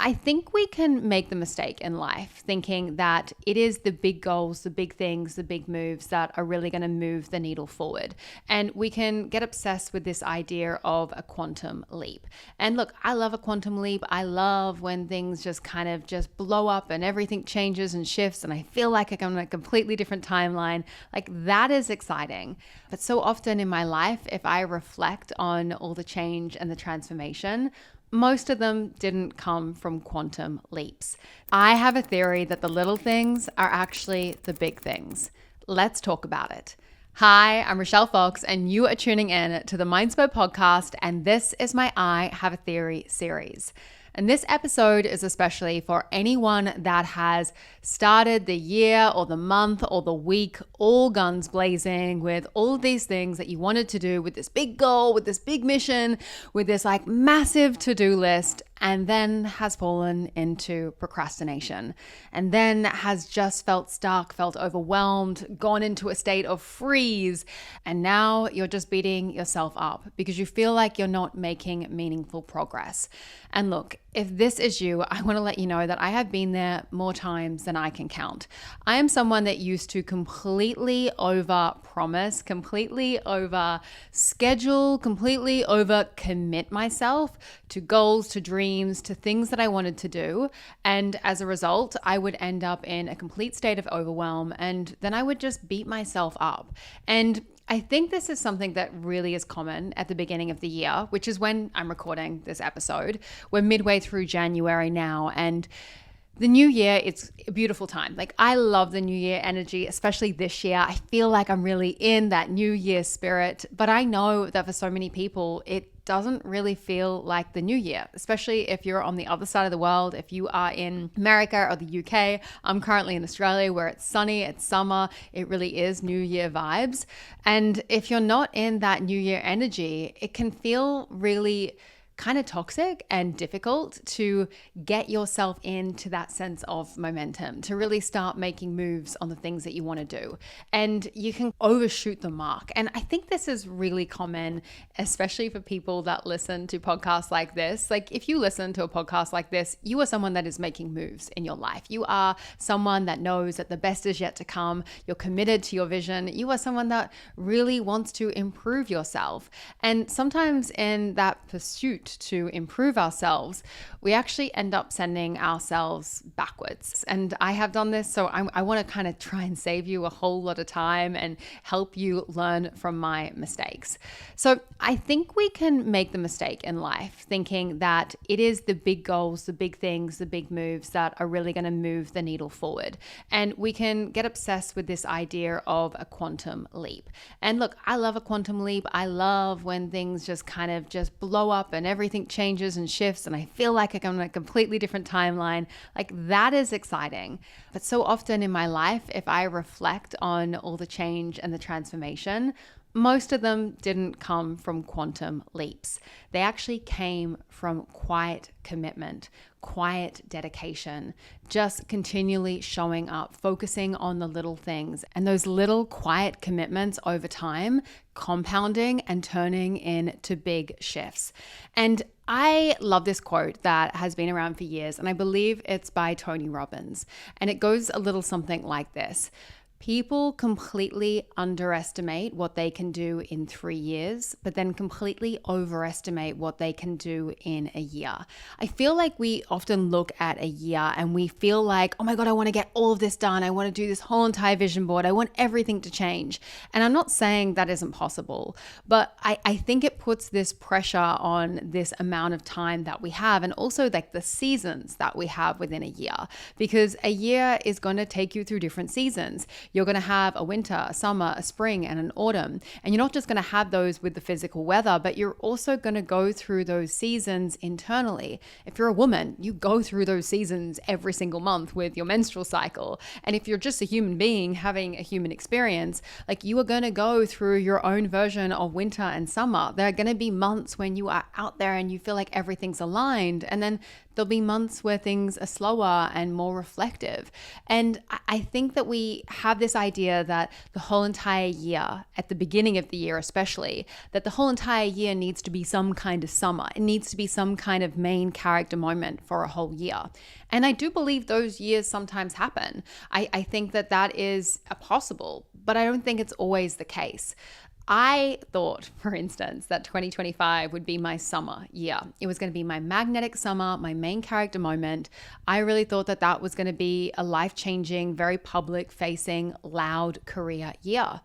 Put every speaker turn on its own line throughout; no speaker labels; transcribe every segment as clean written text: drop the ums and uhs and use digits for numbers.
I think we can make the mistake in life thinking that it is the big goals, the big things, the big moves that are really going to move the needle forward. And we can get obsessed with this idea of a quantum leap. And look, I love a quantum leap. I love when things just kind of just blow up and everything changes and shifts and I feel like I'm on a completely different timeline. Like that is exciting. But so often in my life, if I reflect on all the change and the transformation, most of them didn't come from quantum leaps. I have a theory that the little things are actually the big things. Let's talk about it. Hi, I'm Rochelle Fox, and you are tuning in to the Mindspo podcast, and this is my I Have a Theory series. And this episode is especially for anyone that has started the year or the month or the week all guns blazing with all of these things that you wanted to do, with this big goal, with this big mission, with this like massive to-do list, and then has fallen into procrastination, and then has just felt stuck, felt overwhelmed, gone into a state of freeze, and now you're just beating yourself up because you feel like you're not making meaningful progress. And look, if this is you, I want to let you know that I have been there more times than I can count. I am someone that used to completely over promise, completely over schedule, completely over commit myself to goals, to dreams, to things that I wanted to do. And as a result, I would end up in a complete state of overwhelm, and then I would just beat myself up. And I think this is something that really is common at the beginning of the year, which is when I'm recording this episode. We're midway through January now, and the new year, it's a beautiful time. Like I love the new year energy, especially this year. I feel like I'm really in that new year spirit, but I know that for so many people, it doesn't really feel like the new year, especially if you're on the other side of the world. If you are in America or the UK, I'm currently in Australia where it's sunny, it's summer, it really is new year vibes. And if you're not in that new year energy, it can feel really kind of toxic and difficult to get yourself into that sense of momentum, to really start making moves on the things that you want to do. And you can overshoot the mark. And I think this is really common, especially for people that listen to podcasts like this. Like if you listen to a podcast like this, you are someone that is making moves in your life. You are someone that knows that the best is yet to come. You're committed to your vision. You are someone that really wants to improve yourself. And sometimes in that pursuit to improve ourselves, we actually end up sending ourselves backwards. And I have done this, so I want to kind of try and save you a whole lot of time and help you learn from my mistakes. So I think we can make the mistake in life thinking that it is the big goals, the big things, the big moves that are really going to move the needle forward. And we can get obsessed with this idea of a quantum leap. And look, I love a quantum leap. I love when things just kind of just blow up and everything changes and shifts and I feel like I'm on a completely different timeline. Like that is exciting. But so often in my life, if I reflect on all the change and the transformation, most of them didn't come from quantum leaps. They actually came from quiet commitment, quiet dedication, just continually showing up, focusing on the little things. And those little quiet commitments over time, compounding and turning into big shifts. And I love this quote that has been around for years, and I believe it's by Tony Robbins. And it goes a little something like this. People completely underestimate what they can do in 3 years, but then completely overestimate what they can do in a year. I feel like we often look at a year and we feel like, oh my God, I want to get all of this done. I want to do this whole entire vision board. I want everything to change. And I'm not saying that isn't possible, but I think it puts this pressure on this amount of time that we have, and also like the seasons that we have within a year, because a year is going to take you through different seasons. You're going to have a winter, a summer, a spring, and an autumn. And you're not just going to have those with the physical weather, but you're also going to go through those seasons internally. If you're a woman, you go through those seasons every single month with your menstrual cycle. And if you're just a human being having a human experience, like you are going to go through your own version of winter and summer. There are going to be months when you are out there and you feel like everything's aligned. And then There'll be months where things are slower and more reflective. And I think that we have this idea that the whole entire year, at the beginning of the year especially, that the whole entire year needs to be some kind of summer. It needs to be some kind of main character moment for a whole year. And I do believe those years sometimes happen. I think that that is possible, but I don't think it's always the case. I thought, for instance, that 2025 would be my summer year. It was going to be my magnetic summer, my main character moment. I really thought that that was going to be a life-changing, very public-facing, loud career year.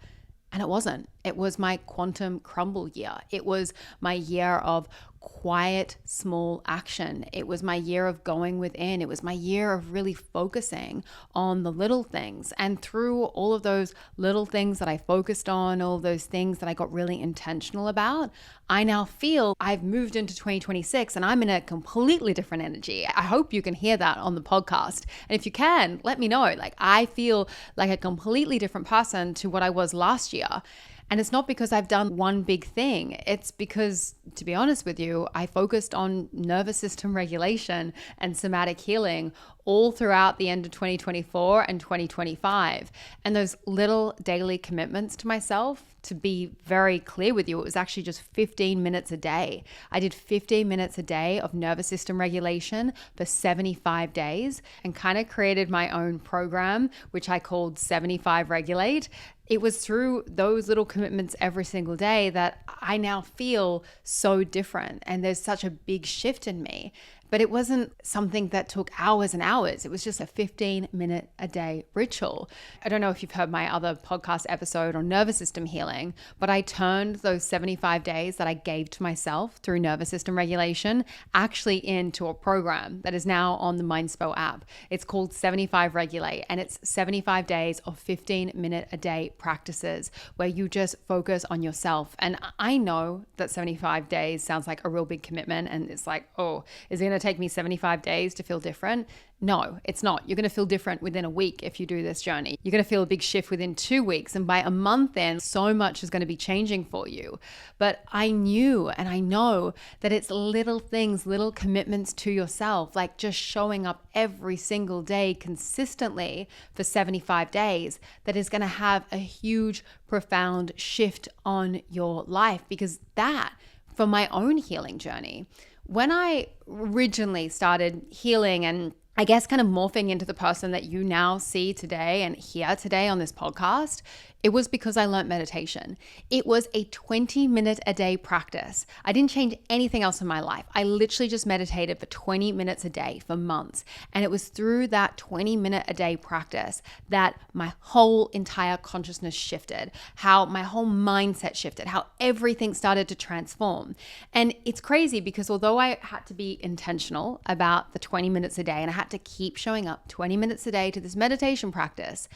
And it wasn't. It was my quantum crumble year. It was my year of quiet, small action. It was my year of going within. It was my year of really focusing on the little things. And through all of those little things that I focused on, all those things that I got really intentional about, I now feel I've moved into 2026 and I'm in a completely different energy. I hope you can hear that on the podcast. And if you can, let me know. Like, I feel like a completely different person to what I was last year. And it's not because I've done one big thing. It's because, to be honest with you, I focused on nervous system regulation and somatic healing all throughout the end of 2024 and 2025. And those little daily commitments to myself, to be very clear with you, it was actually just 15 minutes a day. I did 15 minutes a day of nervous system regulation for 75 days and kind of created my own program, which I called 75 Regulate. It was through those little commitments every single day that I now feel so different. And there's such a big shift in me. But it wasn't something that took hours and hours. It was just a 15-minute a day ritual. I don't know if you've heard my other podcast episode on nervous system healing, but I turned those 75 days that I gave to myself through nervous system regulation actually into a program that is now on the Mindspo app. It's called 75 Regulate, and it's 75 days of 15-minute a day practices where you just focus on yourself. And I know that 75 days sounds like a real big commitment, and it's like, oh, is it going to take me 75 days to feel different? No, it's not. You're going to feel different within a week if you do this journey. You're going to feel a big shift within 2 weeks. And by a month in, so much is going to be changing for you. But I knew and I know that it's little things, little commitments to yourself, like just showing up every single day consistently for 75 days that is going to have a huge, profound shift on your life. Because that, for my own healing journey, when I originally started healing and I guess kind of morphing into the person that you now see today and hear today on this podcast, it was because I learned meditation. It was a 20-minute a day practice. I didn't change anything else in my life. I literally just meditated for 20 minutes a day for months. And it was through that 20-minute a day practice that my whole entire consciousness shifted, how my whole mindset shifted, how everything started to transform. And it's crazy because although I had to be intentional about the 20 minutes a day and I had to keep showing up 20 minutes a day to this meditation practice,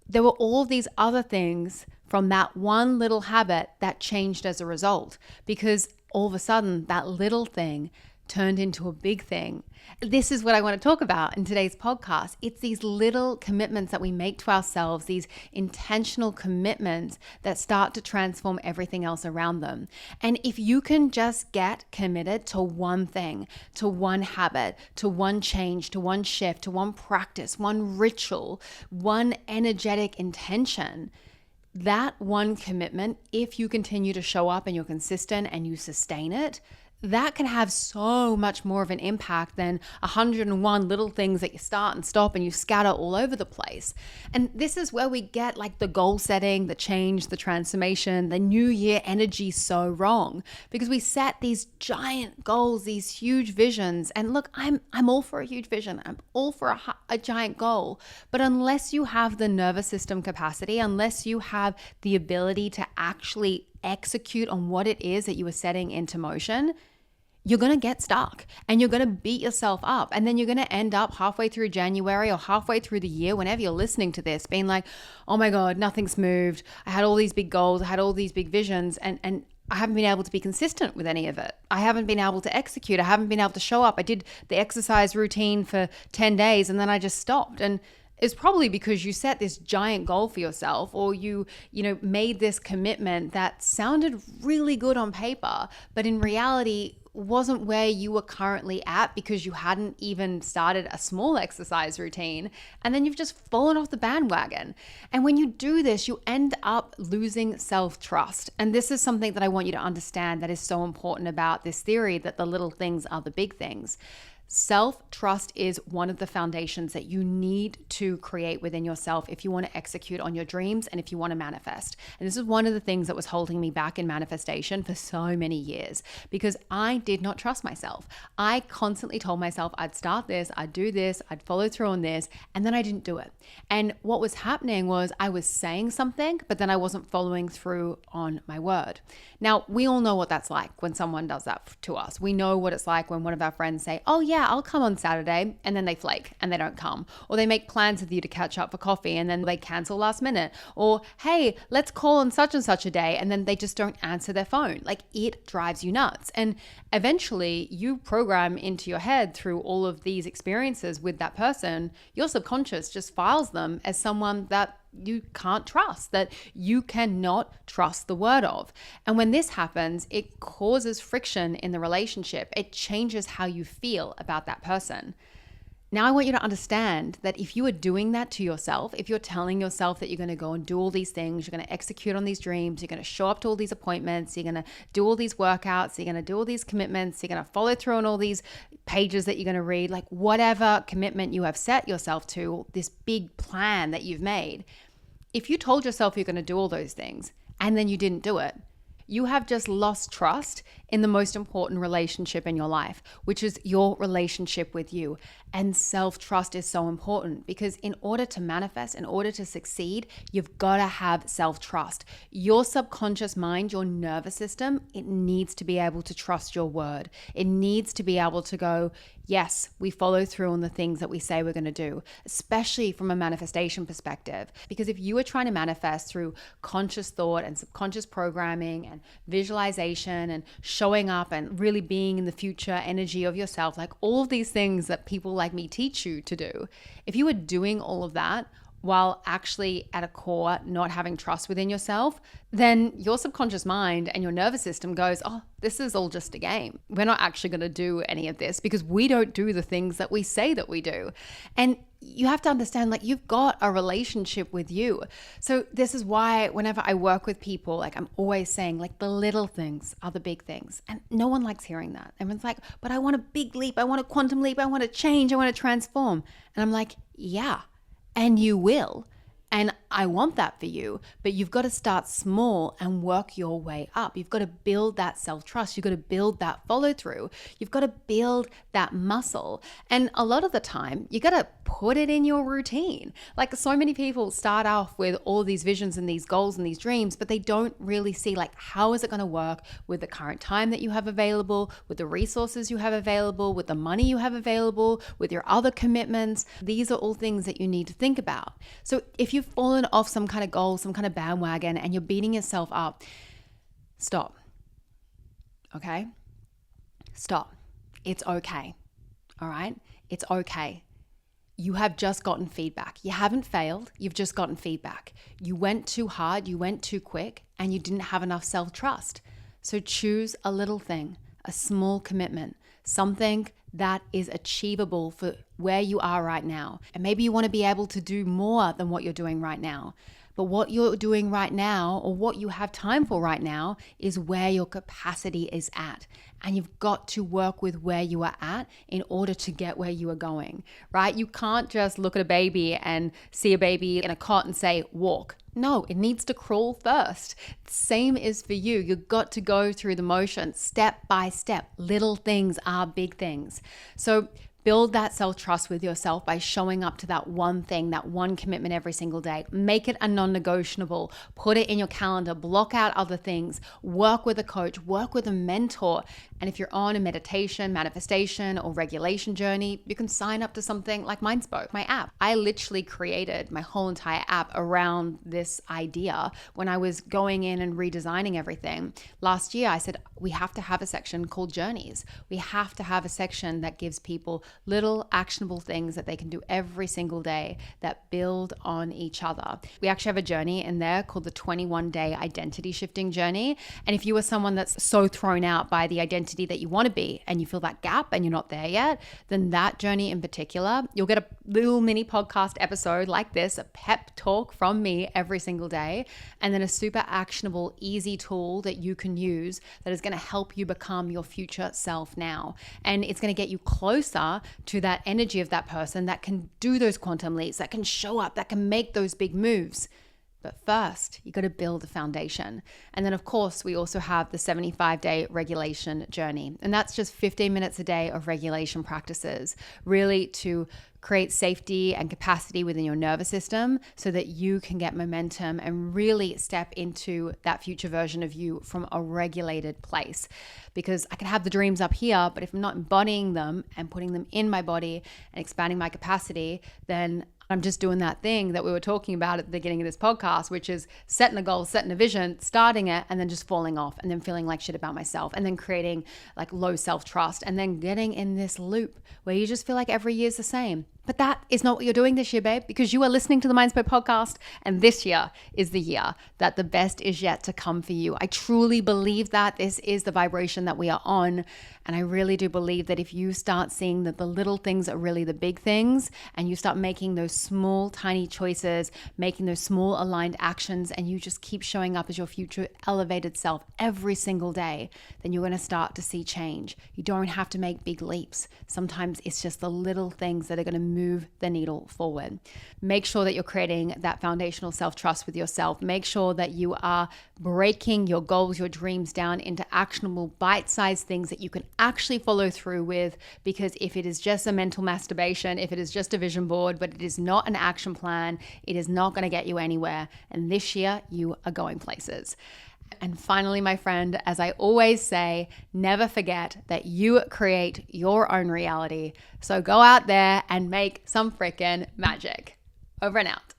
there were all these other things from that one little habit that changed as a result, because all of a sudden that little thing turned into a big thing. This is what I want to talk about in today's podcast. It's these little commitments that we make to ourselves, these intentional commitments that start to transform everything else around them. And if you can just get committed to one thing, to one habit, to one change, to one shift, to one practice, one ritual, one energetic intention, that one commitment, if you continue to show up and you're consistent and you sustain it, that can have so much more of an impact than 101 little things that you start and stop and you scatter all over the place. And this is where we get like the goal setting, the change, the transformation, the new year energy so wrong, because we set these giant goals, these huge visions. And look, I'm all for a huge vision. I'm all for a giant goal. But unless you have the nervous system capacity, unless you have the ability to actually execute on what it is that you are setting into motion, you're going to get stuck and you're going to beat yourself up. And then you're going to end up halfway through January or halfway through the year, whenever you're listening to this, being like, oh my God, nothing's moved. I had all these big goals. I had all these big visions, and I haven't been able to be consistent with any of it. I haven't been able to execute. I haven't been able to show up. I did the exercise routine for 10 days and then I just stopped. And it's probably because you set this giant goal for yourself, or you made this commitment that sounded really good on paper, but in reality wasn't where you were currently at because you hadn't even started a small exercise routine, and then you've just fallen off the bandwagon. And when you do this, you end up losing self-trust. And this is something that I want you to understand that is so important about this theory that the little things are the big things. Self-trust is one of the foundations that you need to create within yourself if you want to execute on your dreams and if you want to manifest. And this is one of the things that was holding me back in manifestation for so many years because I did not trust myself. I constantly told myself I'd start this, I'd do this, I'd follow through on this, and then I didn't do it. And what was happening was I was saying something, but then I wasn't following through on my word. Now, we all know what that's like when someone does that to us. We know what it's like when one of our friends say, oh yeah, I'll come on Saturday, and then they flake and they don't come. Or they make plans with you to catch up for coffee and then they cancel last minute. Or, hey, let's call on such and such a day, and then they just don't answer their phone. Like, it drives you nuts. And eventually you program into your head through all of these experiences with that person, your subconscious just files them as someone that you can't trust, that you cannot trust the word of. And when this happens, it causes friction in the relationship. It changes how you feel about that person. Now, I want you to understand that if you are doing that to yourself, if you're telling yourself that you're going to go and do all these things, you're going to execute on these dreams, you're going to show up to all these appointments, you're going to do all these workouts, you're going to do all these commitments, you're going to follow through on all these pages that you're going to read, like whatever commitment you have set yourself to, this big plan that you've made. If you told yourself you're going to do all those things and then you didn't do it, you have just lost trust in the most important relationship in your life, which is your relationship with you. And self-trust is so important because in order to manifest, in order to succeed, you've got to have self-trust. Your subconscious mind, your nervous system, it needs to be able to trust your word. It needs to be able to go, yes, we follow through on the things that we say we're going to do, especially from a manifestation perspective. Because if you are trying to manifest through conscious thought and subconscious programming and visualization and showing up and really being in the future energy of yourself, like all of these things that people like me teach you to do, if you are doing all of that while actually at a core not having trust within yourself, then your subconscious mind and your nervous system goes, oh, this is all just a game. We're not actually going to do any of this because we don't do the things that we say that we do. And you have to understand, like, you've got a relationship with you. So this is why whenever I work with people, like, I'm always saying, like, the little things are the big things. And no one likes hearing that. Everyone's like, but I want a big leap. I want a quantum leap. I want to change. I want to transform. And I'm like, yeah. And you will. And I want that for you, but you've got to start small and work your way up. You've got to build that self-trust. You've got to build that follow through. You've got to build that muscle. And a lot of the time, you got to put it in your routine. Like, so many people start off with all these visions and these goals and these dreams, but they don't really see, like, how is it going to work with the current time that you have available, with the resources you have available, with the money you have available, with your other commitments. These are all things that you need to think about. So if you've fallen off some kind of goal, some kind of bandwagon, and you're beating yourself up, stop. Okay? Stop. It's okay. All right? It's okay. You have just gotten feedback. You haven't failed. You've just gotten feedback. You went too hard, you went too quick, and you didn't have enough self-trust. So choose a little thing, a small commitment, something that is achievable for where you are right now. And maybe you want to be able to do more than what you're doing right now. But what you're doing right now, or what you have time for right now, is where your capacity is at. And you've got to work with where you are at in order to get where you are going, right? You can't just look at a baby and see a baby in a cot and say, walk. No, it needs to crawl first. Same is for you. You've got to go through the motion step by step. Little things are big things. So build that self-trust with yourself by showing up to that one thing, that one commitment every single day. Make it a non-negotiable. Put it in your calendar. Block out other things. Work with a coach. Work with a mentor. And if you're on a meditation, manifestation, or regulation journey, you can sign up to something like Mindspo, my app. I literally created my whole entire app around this idea when I was going in and redesigning everything. Last year, I said, we have to have a section called Journeys. We have to have a section that gives people little actionable things that they can do every single day that build on each other. We actually have a journey in there called the 21-day identity shifting journey. And if you are someone that's so thrown out by the identity that you want to be and you feel that gap and you're not there yet, then that journey in particular, you'll get a little mini podcast episode like this, a pep talk from me every single day, and then a super actionable, easy tool that you can use that is going to help you become your future self now. And it's going to get you closer to that energy of that person that can do those quantum leaps, that can show up, that can make those big moves. But first, you got to build a foundation. And then, of course, we also have the 75-day regulation journey. And that's just 15 minutes a day of regulation practices, really to create safety and capacity within your nervous system so that you can get momentum and really step into that future version of you from a regulated place. Because I can have the dreams up here, but if I'm not embodying them and putting them in my body and expanding my capacity, then I'm just doing that thing that we were talking about at the beginning of this podcast, which is setting a goal, setting a vision, starting it, and then just falling off and then feeling like shit about myself and then creating like low self-trust and then getting in this loop where you just feel like every year's the same. But that is not what you're doing this year, babe, because you are listening to the Mindspo podcast, and this year is the year that the best is yet to come for you. I truly believe that this is the vibration that we are on, and I really do believe that if you start seeing that the little things are really the big things, and you start making those small, tiny choices, making those small aligned actions, and you just keep showing up as your future elevated self every single day, then you're going to start to see change. You don't have to make big leaps. Sometimes it's just the little things that are going to move the needle forward. Make sure that you're creating that foundational self-trust with yourself. Make sure that you are breaking your goals, your dreams down into actionable, bite-sized things that you can actually follow through with, because if it is just a mental masturbation, if it is just a vision board, but it is not an action plan, it is not going to get you anywhere. And this year, you are going places. And finally, my friend, as I always say, never forget that you create your own reality. So go out there and make some freaking magic. Over and out.